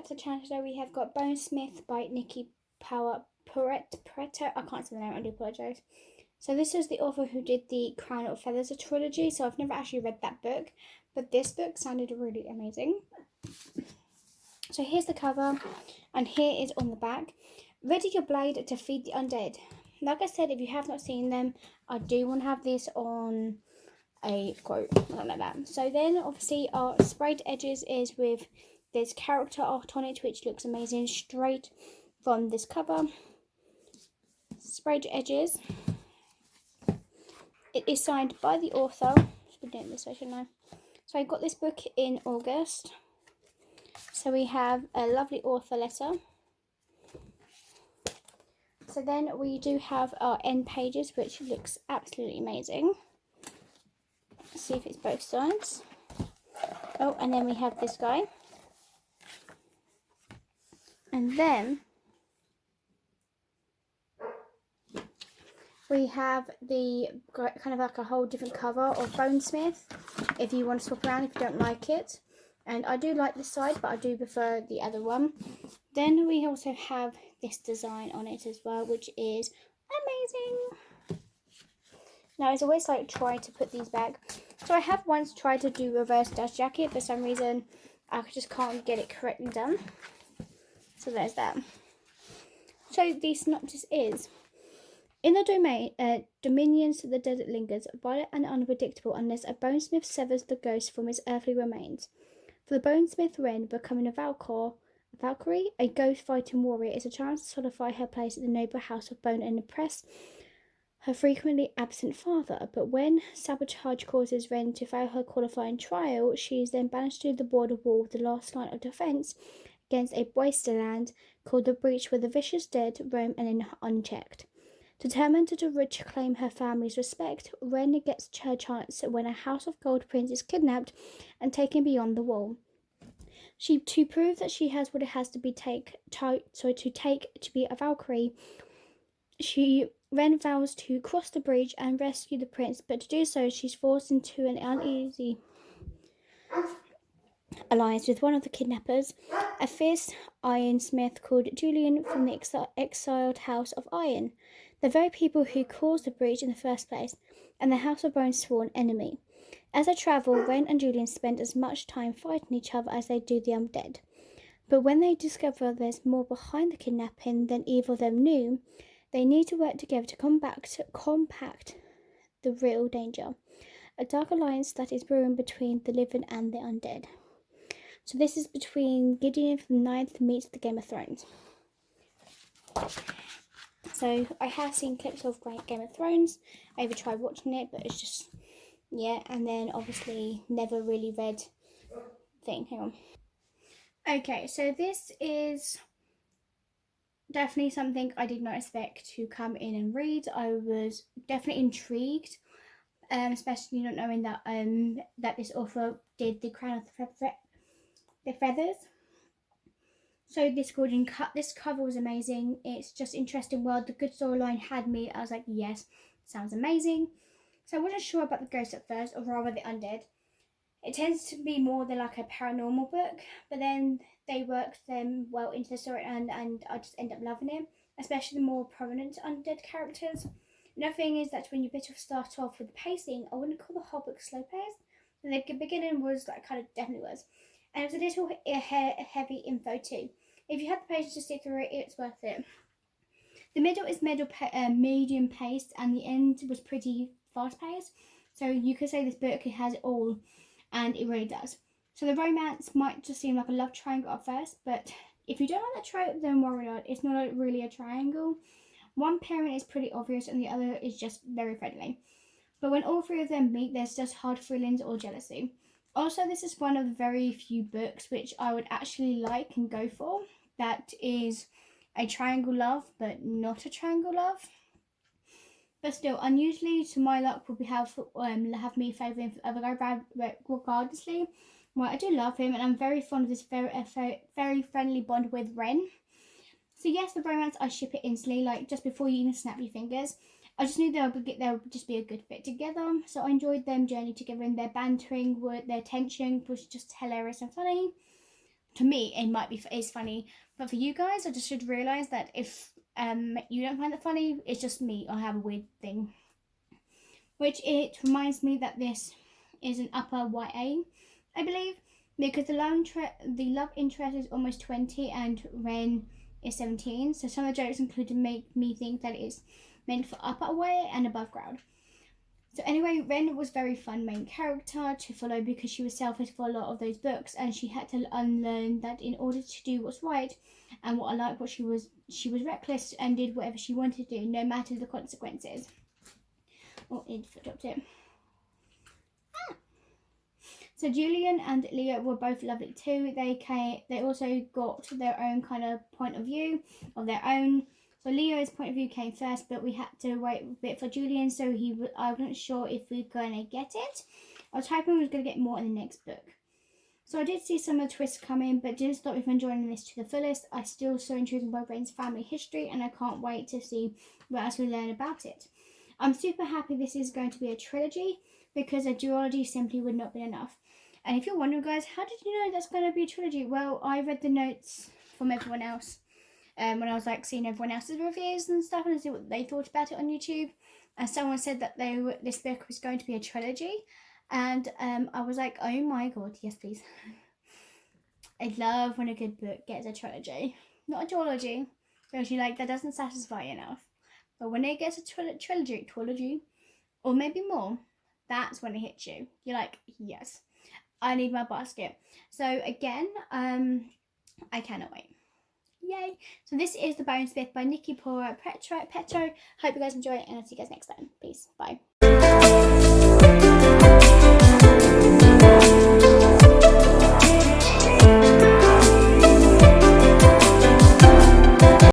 to the channel today. We have got Bone Smith by Nicki Preto. I can't say the name, I do apologise. So this is the author who did the Crown of Feathers trilogy, so I've never actually read that book, but this book sounded really amazing. So here's the cover, and here is on the back. Ready your blade to feed the undead. Like I said, if you have not seen them, I do want to have this on a quote, something like that. So then obviously our sprayed edges is with this character art on it, which looks amazing straight from this cover. Sprayed edges. It is signed by the author. Should be doing this, shouldn't I? So I got this book in August. So we have a lovely author letter. So then we do have our end pages, which looks absolutely amazing. Let's see if it's both sides. Oh, and then we have this guy. And then we have the kind of like a whole different cover of Bonesmith, if you want to swap around if you don't like it. And I do like this side, but I do prefer the other one. Then we also have this design on it as well, which is amazing. Now, as always, like, try to put these back. So I have once tried to do reverse dust jacket. For some reason, I just can't get it correctly done. So there's that. So the synopsis is: in the dominions of the desert lingers, violent and unpredictable, unless a bonesmith severs the ghost from his earthly remains. For the bonesmith Wren, becoming a Valkyrie, a ghost-fighting warrior, is a chance to solidify her place in the noble house of bone and impress her frequently absent father. But when sabotage causes Wren to fail her qualifying trial, she is then banished to the border wall, the last line of defence against a wasteland called the Breach, where the vicious dead roam unchecked. Determined to reclaim her family's respect, Wren gets her chance when a House of Gold prince is kidnapped and taken beyond the wall. To prove that she has what it has to be to be a Valkyrie, Wren vows to cross the breach and rescue the prince, but to do so she's forced into an uneasy alliance with one of the kidnappers, a fierce ironsmith called Julian from the exiled House of Iron, the very people who caused the breach in the first place, and the House of Bone's sworn enemy. As they travel, Wren and Julian spend as much time fighting each other as they do the undead. But when they discover there's more behind the kidnapping than either of them knew, they need to work together to compact the real danger, a dark alliance that is brewing between the living and the undead. So this is between Gideon from the Ninth meets the Game of Thrones. So I have seen clips of Game of Thrones. I even tried watching it, but it's just, yeah. And then obviously never really read thing. Hang on. Okay, so this is definitely something I did not expect to come in and read. I was definitely intrigued, especially not knowing that that this author did the Crown of the Feathers. So this cover was amazing. It's just interesting world. The good storyline had me. I was like, yes, sounds amazing. So I wasn't sure about the ghosts at first, or rather the undead. It tends to be more than like a paranormal book, but then they worked them well into the story, and I just end up loving it, especially the more prominent undead characters. Another thing is that when you start off with the pacing, I wouldn't call the whole book slow paced. The beginning was like kind of definitely was. And it was a little heavy info too. If you have the patience to stick through it, it's worth it. The middle is medium paced, and the end was pretty fast paced. So you could say this book has it all, and it really does. So the romance might just seem like a love triangle at first, but if you don't like that trope, then worry not. It's not really a triangle. One parent is pretty obvious, and the other is just very friendly. But when all three of them meet, there's just hard feelings or jealousy. Also, this is one of the very few books which I would actually like and go for. That is a triangle love, but not a triangle love. But still, unusually to my luck, will have me favouring the other guy regardlessly. Well, I do love him, and I'm very fond of this very friendly bond with Wren. So yes, the romance, I ship it instantly, like just before you even snap your fingers. I just knew they would just be a good fit together. So I enjoyed them journey together, and their bantering, their tension was just hilarious and funny. to me it's funny, but for you guys, I just should realise that if you don't find it funny, it's just me. I have a weird thing. Which it reminds me that this is an upper YA, I believe, because the love interest is almost 20 and Ren is 17. So some of the jokes included make me think that it's meant for upper YA and above ground. So anyway, Ren was very fun main character to follow because she was selfish for a lot of those books, and she had to unlearn that in order to do what's right. And what I like, what she was reckless and did whatever she wanted to do, no matter the consequences. Oh, it dropped it. So Julian and Leo were both lovely too. They also got their own kind of point of view of their own. So Leo's point of view came first, but we had to wait a bit for Julian. So I wasn't sure if we were gonna get it. I was hoping we were gonna get more in the next book. So I did see some of the twists coming, but didn't stop me from enjoying this to the fullest. I still so intrigued by Rain's family history, and I can't wait to see what else we learn about it. I'm super happy this is going to be a trilogy, because a duology simply would not be enough. And if you're wondering, guys, how did you know that's going to be a trilogy? Well, I read the notes from everyone else when I was like seeing everyone else's reviews and stuff, and see what they thought about it on YouTube. And someone said that this book was going to be a trilogy, and I was like, oh my god, yes please. I love when a good book gets a trilogy, not a duology, because you like that doesn't satisfy enough. But when it gets a trilogy, or maybe more, that's when it hits you. You're like, yes, I need my basket. So again, I cannot wait. Yay! So this is The Bone Smith by Nicki Preto. Hope you guys enjoy it, and I'll see you guys next time. Peace.